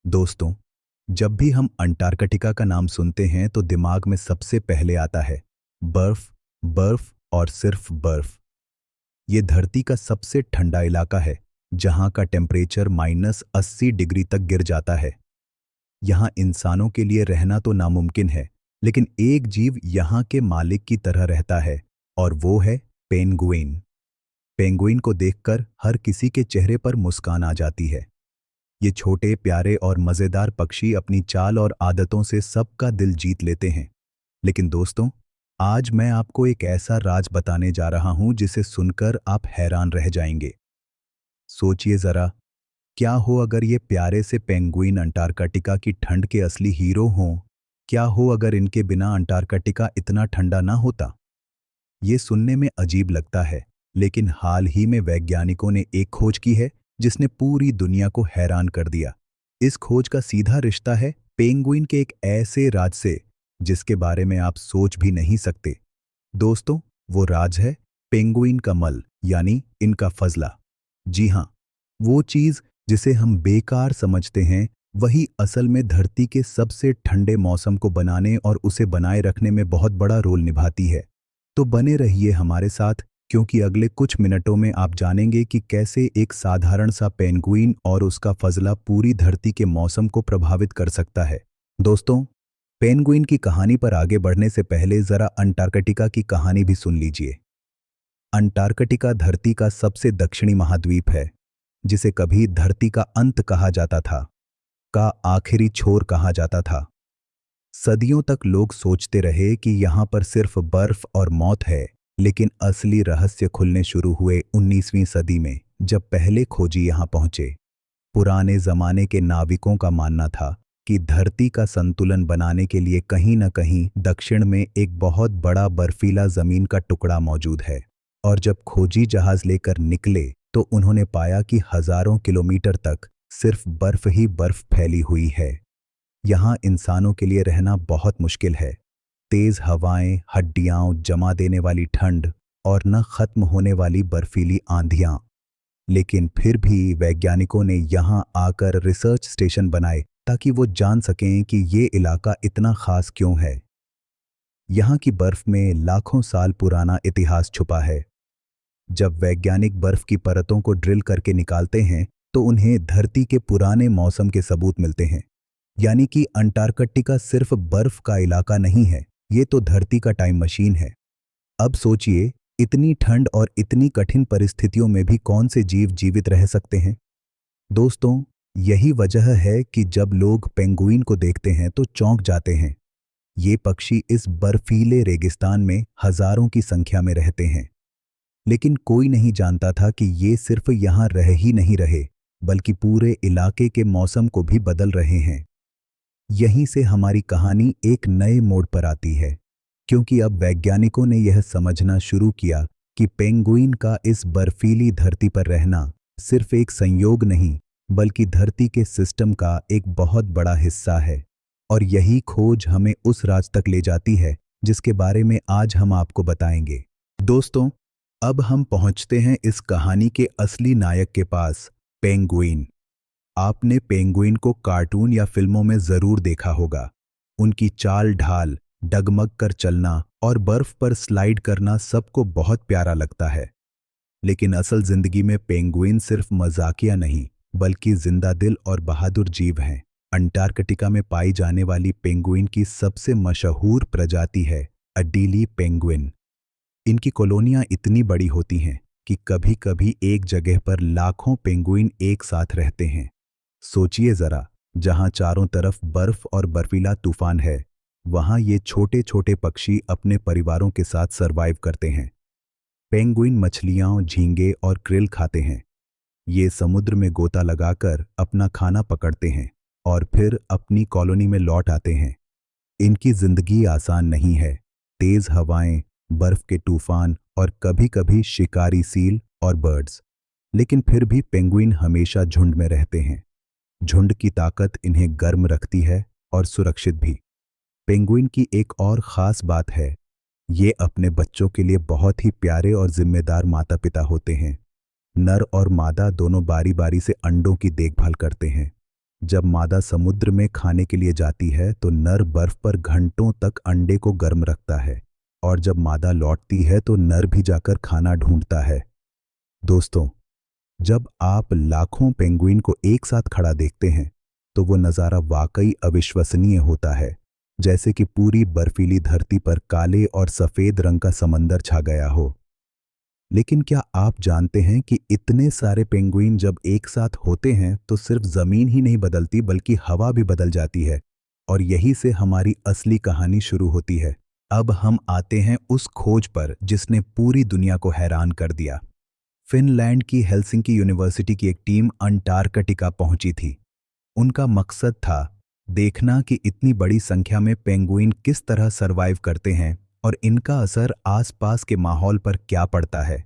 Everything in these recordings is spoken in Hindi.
दोस्तों, जब भी हम अंटार्कटिका का नाम सुनते हैं तो दिमाग में सबसे पहले आता है बर्फ, बर्फ और सिर्फ बर्फ। ये धरती का सबसे ठंडा इलाका है, जहां का टेम्परेचर -80 डिग्री तक गिर जाता है। यहां इंसानों के लिए रहना तो नामुमकिन है, लेकिन एक जीव यहां के मालिक की तरह रहता है, और वो है पेंगुइन। पेंगुइन को देखकर हर किसी के चेहरे पर मुस्कान आ जाती है। ये छोटे, प्यारे और मजेदार पक्षी अपनी चाल और आदतों से सबका दिल जीत लेते हैं। लेकिन दोस्तों, आज मैं आपको एक ऐसा राज बताने जा रहा हूं जिसे सुनकर आप हैरान रह जाएंगे। सोचिए जरा, क्या हो अगर ये प्यारे से पेंगुइन अंटार्कटिका की ठंड के असली हीरो हों? क्या हो अगर इनके बिना अंटार्कटिका इतना ठंडा ना होता? ये सुनने में अजीब लगता है, लेकिन हाल ही में वैज्ञानिकों ने एक खोज की है जिसने पूरी दुनिया को हैरान कर दिया। इस खोज का सीधा रिश्ता है पेंगुइन के एक ऐसे राज से जिसके बारे में आप सोच भी नहीं सकते। दोस्तों, वो राज है पेंगुइन का मल, यानी इनका फजला। जी हाँ, वो चीज जिसे हम बेकार समझते हैं, वही असल में धरती के सबसे ठंडे मौसम को बनाने और उसे बनाए रखने में बहुत बड़ा रोल निभाती है। तो बने रहिए हमारे साथ, क्योंकि अगले कुछ मिनटों में आप जानेंगे कि कैसे एक साधारण सा पेंगुइन और उसका फजला पूरी धरती के मौसम को प्रभावित कर सकता है। दोस्तों, पेंगुइन की कहानी पर आगे बढ़ने से पहले जरा अंटार्कटिका की कहानी भी सुन लीजिए। अंटार्कटिका धरती का सबसे दक्षिणी महाद्वीप है, जिसे कभी धरती का अंत कहा जाता था, का आखिरी छोर कहा जाता था। सदियों तक लोग सोचते रहे कि यहां पर सिर्फ बर्फ और मौत है, लेकिन असली रहस्य खुलने शुरू हुए 19वीं सदी में, जब पहले खोजी यहां पहुंचे। पुराने जमाने के नाविकों का मानना था कि धरती का संतुलन बनाने के लिए कहीं न कहीं दक्षिण में एक बहुत बड़ा बर्फीला जमीन का टुकड़ा मौजूद है। और जब खोजी जहाज लेकर निकले तो उन्होंने पाया कि हजारों किलोमीटर तक सिर्फ बर्फ ही बर्फ फैली हुई है। यहाँ इंसानों के लिए रहना बहुत मुश्किल है। तेज हवाएं, हड्डियां जमा देने वाली ठंड और न खत्म होने वाली बर्फीली आंधियां। लेकिन फिर भी वैज्ञानिकों ने यहाँ आकर रिसर्च स्टेशन बनाए ताकि वो जान सकें कि ये इलाका इतना खास क्यों है। यहाँ की बर्फ में लाखों साल पुराना इतिहास छुपा है। जब वैज्ञानिक बर्फ की परतों को ड्रिल करके निकालते हैं तो उन्हें धरती के पुराने मौसम के सबूत मिलते हैं। यानी कि अंटार्कटिका सिर्फ बर्फ का इलाका नहीं है, ये तो धरती का टाइम मशीन है। अब सोचिए, इतनी ठंड और इतनी कठिन परिस्थितियों में भी कौन से जीव जीवित रह सकते हैं? दोस्तों, यही वजह है कि जब लोग पेंगुइन को देखते हैं तो चौंक जाते हैं। ये पक्षी इस बर्फीले रेगिस्तान में हजारों की संख्या में रहते हैं, लेकिन कोई नहीं जानता था कि ये सिर्फ यहाँ रह ही नहीं रहे, बल्कि पूरे इलाके के मौसम को भी बदल रहे हैं। यहीं से हमारी कहानी एक नए मोड़ पर आती है, क्योंकि अब वैज्ञानिकों ने यह समझना शुरू किया कि पेंगुइन का इस बर्फीली धरती पर रहना सिर्फ एक संयोग नहीं, बल्कि धरती के सिस्टम का एक बहुत बड़ा हिस्सा है। और यही खोज हमें उस राज तक ले जाती है जिसके बारे में आज हम आपको बताएंगे। दोस्तों, अब हम पहुंचते हैं इस कहानी के असली नायक के पास, पेंगुइन। आपने पेंगुइन को कार्टून या फिल्मों में जरूर देखा होगा। उनकी चाल ढाल, डगमग कर चलना और बर्फ पर स्लाइड करना सबको बहुत प्यारा लगता है। लेकिन असल जिंदगी में पेंगुइन सिर्फ मजाकिया नहीं, बल्कि जिंदा दिल और बहादुर जीव हैं। अंटार्कटिका में पाई जाने वाली पेंगुइन की सबसे मशहूर प्रजाति है अडीली पेंगुइन। इनकी कॉलोनियां इतनी बड़ी होती हैं कि कभी-कभी एक जगह पर लाखों पेंगुइन एक साथ रहते हैं। सोचिए जरा, जहां चारों तरफ बर्फ और बर्फीला तूफान है, वहां ये छोटे छोटे पक्षी अपने परिवारों के साथ सरवाइव करते हैं। पेंगुइन मछलियां, झींगे और क्रिल खाते हैं। ये समुद्र में गोता लगाकर अपना खाना पकड़ते हैं और फिर अपनी कॉलोनी में लौट आते हैं। इनकी जिंदगी आसान नहीं है। तेज हवाएं, बर्फ के तूफान और कभी-कभी शिकारी सील और बर्ड्स। लेकिन फिर भी पेंगुइन हमेशा झुंड में रहते हैं। झुंड की ताकत इन्हें गर्म रखती है और सुरक्षित भी। पेंगुइन की एक और खास बात है, ये अपने बच्चों के लिए बहुत ही प्यारे और जिम्मेदार माता पिता होते हैं। नर और मादा दोनों बारी बारी से अंडों की देखभाल करते हैं। जब मादा समुद्र में खाने के लिए जाती है तो नर बर्फ पर घंटों तक अंडे को गर्म रखता है, और जब मादा लौटती है तो नर भी जाकर खाना ढूंढता है। दोस्तों, जब आप लाखों पेंगुइन को एक साथ खड़ा देखते हैं तो वो नज़ारा वाकई अविश्वसनीय होता है, जैसे कि पूरी बर्फीली धरती पर काले और सफ़ेद रंग का समंदर छा गया हो। लेकिन क्या आप जानते हैं कि इतने सारे पेंगुइन जब एक साथ होते हैं तो सिर्फ ज़मीन ही नहीं बदलती बल्कि हवा भी बदल जाती है, और यही से हमारी असली कहानी शुरू होती है। अब हम आते हैं उस खोज पर जिसने पूरी दुनिया को हैरान कर दिया। फिनलैंड की हेलसिंकी यूनिवर्सिटी की एक टीम अंटार्कटिका पहुंची थी। उनका मकसद था देखना कि इतनी बड़ी संख्या में पेंगुइन किस तरह सरवाइव करते हैं और इनका असर आसपास के माहौल पर क्या पड़ता है।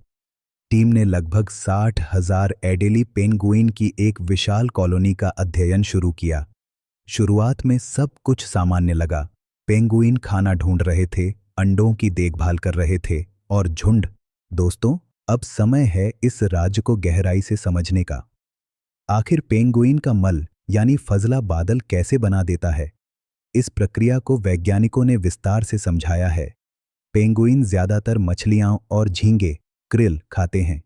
टीम ने लगभग 60,000 एडेली पेंगुइन की एक विशाल कॉलोनी का अध्ययन शुरू किया। शुरुआत में सब कुछ सामान्य लगा। पेंगुइन खाना ढूंढ रहे थे, अंडों की देखभाल कर रहे थे और झुंड। दोस्तों, अब समय है इस राज्य को गहराई से समझने का। आखिर पेंगुइन का मल यानी फजला बादल कैसे बना देता है? इस प्रक्रिया को वैज्ञानिकों ने विस्तार से समझाया है। पेंगुइन ज्यादातर मछलियां और झींगे क्रिल खाते हैं।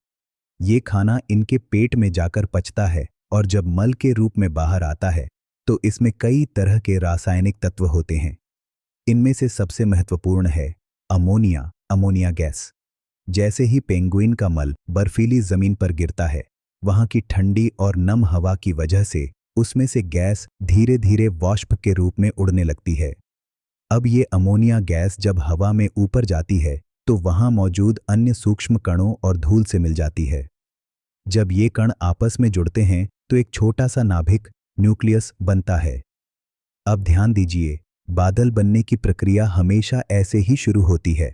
ये खाना इनके पेट में जाकर पचता है और जब मल के रूप में बाहर आता है तो इसमें कई तरह के रासायनिक तत्व होते हैं। इनमें से सबसे महत्वपूर्ण है अमोनिया गैस। जैसे ही पेंगुइन का मल बर्फीली जमीन पर गिरता है, वहां की ठंडी और नम हवा की वजह से उसमें से गैस धीरे धीरे वाष्प के रूप में उड़ने लगती है। अब ये अमोनिया गैस जब हवा में ऊपर जाती है तो वहां मौजूद अन्य सूक्ष्म कणों और धूल से मिल जाती है। जब ये कण आपस में जुड़ते हैं तो एक छोटा सा नाभिक न्यूक्लियस बनता है। अब ध्यान दीजिए, बादल बनने की प्रक्रिया हमेशा ऐसे ही शुरू होती है।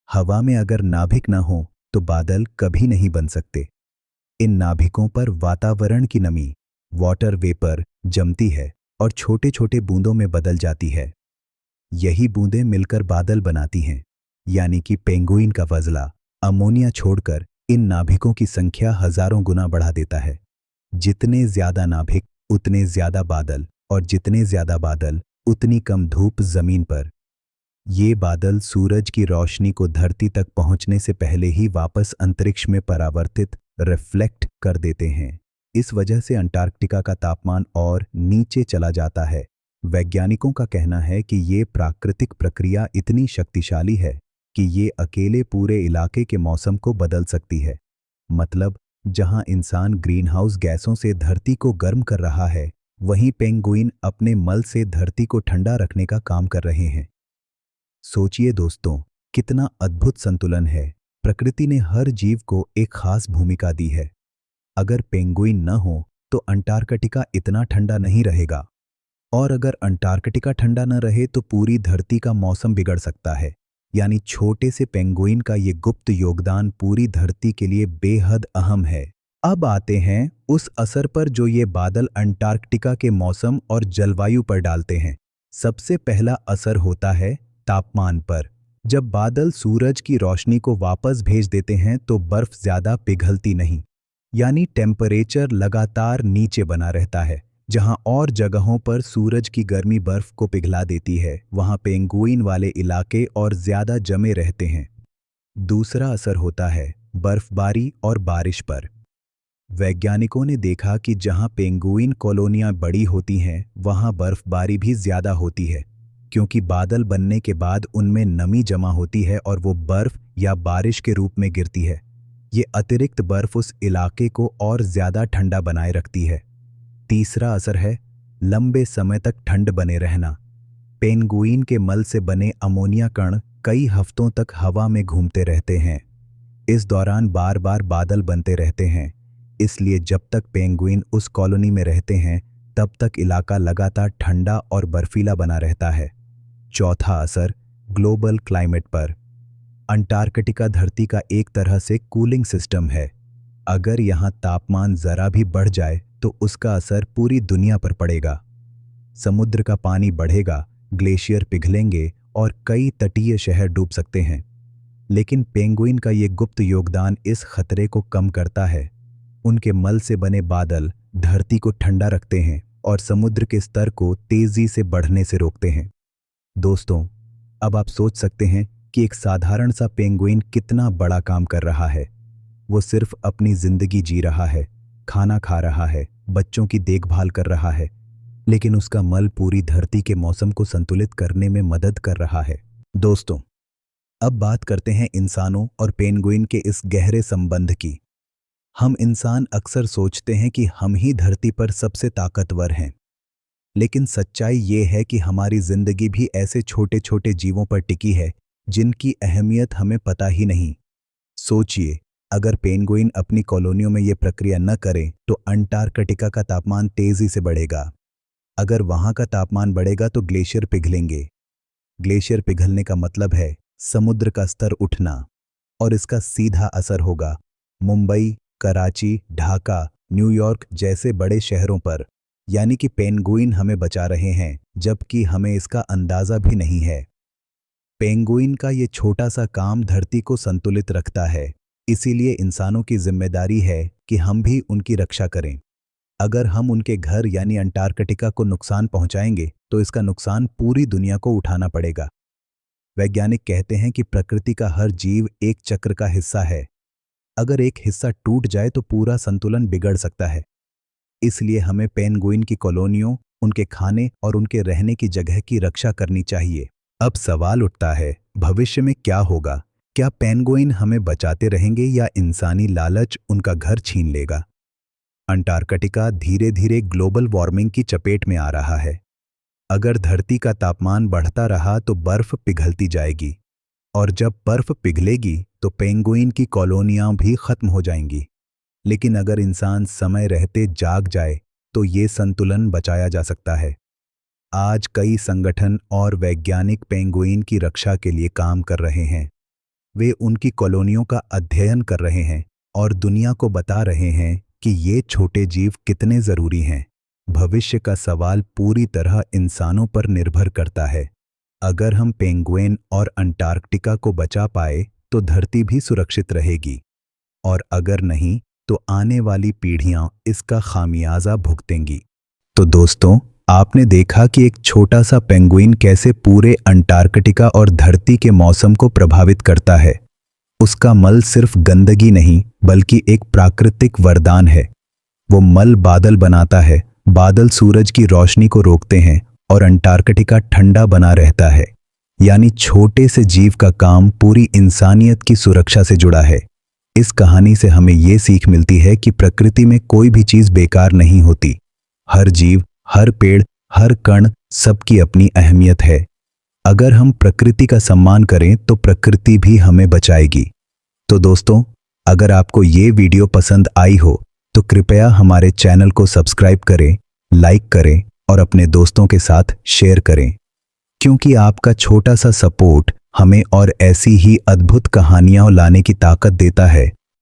हवा में अगर नाभिक न हो तो बादल कभी नहीं बन सकते। इन नाभिकों पर वातावरण की नमी वाटर वेपर जमती है और छोटे छोटे बूंदों में बदल जाती है। यही बूंदें मिलकर बादल बनाती हैं, यानी कि पेंगुइन का फजला अमोनिया छोड़कर इन नाभिकों की संख्या हजारों गुना बढ़ा देता है। जितने ज्यादा नाभिक उतने ज्यादा बादल, और जितने ज्यादा बादल उतनी कम धूप जमीन पर। ये बादल सूरज की रोशनी को धरती तक पहुंचने से पहले ही वापस अंतरिक्ष में परावर्तित रिफ्लेक्ट कर देते हैं। इस वजह से अंटार्कटिका का तापमान और नीचे चला जाता है। वैज्ञानिकों का कहना है कि ये प्राकृतिक प्रक्रिया इतनी शक्तिशाली है कि ये अकेले पूरे इलाके के मौसम को बदल सकती है। मतलब, जहां इंसान ग्रीनहाउस गैसों से धरती को गर्म कर रहा है, वहीं पेंगुइन अपने मल से धरती को ठंडा रखने का काम कर रहे हैं। सोचिए दोस्तों, कितना अद्भुत संतुलन है। प्रकृति ने हर जीव को एक खास भूमिका दी है। अगर पेंगुइन न हो तो अंटार्कटिका इतना ठंडा नहीं रहेगा, और अगर अंटार्कटिका ठंडा न रहे तो पूरी धरती का मौसम बिगड़ सकता है। यानी छोटे से पेंगुइन का ये गुप्त योगदान पूरी धरती के लिए बेहद अहम है। अब आते हैं उस असर पर जो ये बादल अंटार्कटिका के मौसम और जलवायु पर डालते हैं। सबसे पहला असर होता है तापमान पर। जब बादल सूरज की रोशनी को वापस भेज देते हैं तो बर्फ ज्यादा पिघलती नहीं, यानी टेम्परेचर लगातार नीचे बना रहता है। जहां और जगहों पर सूरज की गर्मी बर्फ को पिघला देती है, वहां पेंगुइन वाले इलाके और ज्यादा जमे रहते हैं। दूसरा असर होता है बर्फबारी और बारिश पर। वैज्ञानिकों ने देखा कि जहां पेंगुइन कॉलोनियां बड़ी होती हैं, वहां बर्फबारी भी ज्यादा होती है, क्योंकि बादल बनने के बाद उनमें नमी जमा होती है और वो बर्फ या बारिश के रूप में गिरती है। ये अतिरिक्त बर्फ उस इलाके को और ज्यादा ठंडा बनाए रखती है। तीसरा असर है लंबे समय तक ठंड बने रहना। पेंगुइन के मल से बने अमोनिया कण कई हफ्तों तक हवा में घूमते रहते हैं। इस दौरान बार बार बादल बनते रहते हैं, इसलिए जब तक पेंगुइन उस कॉलोनी में रहते हैं तब तक इलाका लगातार ठंडा और बर्फीला बना रहता है। चौथा असर ग्लोबल क्लाइमेट पर। अंटार्कटिका धरती का एक तरह से कूलिंग सिस्टम है। अगर यहाँ तापमान जरा भी बढ़ जाए तो उसका असर पूरी दुनिया पर पड़ेगा। समुद्र का पानी बढ़ेगा, ग्लेशियर पिघलेंगे और कई तटीय शहर डूब सकते हैं। लेकिन पेंगुइन का ये गुप्त योगदान इस खतरे को कम करता है। उनके मल से बने बादल धरती को ठंडा रखते हैं और समुद्र के स्तर को तेजी से बढ़ने से रोकते हैं। दोस्तों, अब आप सोच सकते हैं कि एक साधारण सा पेंगुइन कितना बड़ा काम कर रहा है। वो सिर्फ अपनी जिंदगी जी रहा है, खाना खा रहा है, बच्चों की देखभाल कर रहा है, लेकिन उसका मल पूरी धरती के मौसम को संतुलित करने में मदद कर रहा है। दोस्तों, अब बात करते हैं इंसानों और पेंगुइन के इस गहरे संबंध की। हम इंसान अक्सर सोचते हैं कि हम ही धरती पर सबसे ताकतवर हैं, लेकिन सच्चाई ये है कि हमारी जिंदगी भी ऐसे छोटे छोटे जीवों पर टिकी है जिनकी अहमियत हमें पता ही नहीं। सोचिए, अगर पेंगुइन अपनी कॉलोनियों में ये प्रक्रिया न करें तो अंटार्कटिका का तापमान तेजी से बढ़ेगा। अगर वहां का तापमान बढ़ेगा तो ग्लेशियर पिघलेंगे। ग्लेशियर पिघलने का मतलब है समुद्र का स्तर उठना, और इसका सीधा असर होगा मुंबई, कराची, ढाका, न्यूयॉर्क जैसे बड़े शहरों पर। यानी कि पेंगुइन हमें बचा रहे हैं, जबकि हमें इसका अंदाजा भी नहीं है। पेंगुइन का ये छोटा सा काम धरती को संतुलित रखता है, इसीलिए इंसानों की जिम्मेदारी है कि हम भी उनकी रक्षा करें। अगर हम उनके घर यानी अंटार्कटिका को नुकसान पहुंचाएंगे तो इसका नुकसान पूरी दुनिया को उठाना पड़ेगा। वैज्ञानिक कहते हैं कि प्रकृति का हर जीव एक चक्र का हिस्सा है। अगर एक हिस्सा टूट जाए तो पूरा संतुलन बिगड़ सकता है। इसलिए हमें पेंगुइन की कॉलोनियों, उनके खाने और उनके रहने की जगह की रक्षा करनी चाहिए। अब सवाल उठता है, भविष्य में क्या होगा? क्या पेंगुइन हमें बचाते रहेंगे या इंसानी लालच उनका घर छीन लेगा? अंटार्कटिका धीरे धीरे ग्लोबल वार्मिंग की चपेट में आ रहा है। अगर धरती का तापमान बढ़ता रहा तो बर्फ पिघलती जाएगी, और जब बर्फ पिघलेगी तो पेंगुइन की कॉलोनियां भी खत्म हो जाएंगी। लेकिन अगर इंसान समय रहते जाग जाए तो ये संतुलन बचाया जा सकता है। आज कई संगठन और वैज्ञानिक पेंगुइन की रक्षा के लिए काम कर रहे हैं। वे उनकी कॉलोनियों का अध्ययन कर रहे हैं और दुनिया को बता रहे हैं कि ये छोटे जीव कितने जरूरी हैं। भविष्य का सवाल पूरी तरह इंसानों पर निर्भर करता है। अगर हम पेंगुइन और अंटार्कटिका को बचा पाए तो धरती भी सुरक्षित रहेगी, और अगर नहीं तो आने वाली पीढ़ियां इसका खामियाजा भुगतेंगी। तो दोस्तों, आपने देखा कि एक छोटा सा पेंगुइन कैसे पूरे अंटार्कटिका और धरती के मौसम को प्रभावित करता है। उसका मल सिर्फ गंदगी नहीं बल्कि एक प्राकृतिक वरदान है। वो मल बादल बनाता है, बादल सूरज की रोशनी को रोकते हैं और अंटार्कटिका ठंडा बना रहता है। यानी छोटे से जीव का काम पूरी इंसानियत की सुरक्षा से जुड़ा है। इस कहानी से हमें ये सीख मिलती है कि प्रकृति में कोई भी चीज बेकार नहीं होती। हर जीव, हर पेड़, हर कण, सबकी अपनी अहमियत है। अगर हम प्रकृति का सम्मान करें तो प्रकृति भी हमें बचाएगी। तो दोस्तों, अगर आपको ये वीडियो पसंद आई हो तो कृपया हमारे चैनल को सब्सक्राइब करें, लाइक करें और अपने दोस्तों के साथ शेयर करें, क्योंकि आपका छोटा सा सपोर्ट हमें और ऐसी ही अद्भुत कहानियां लाने की ताकत देता है।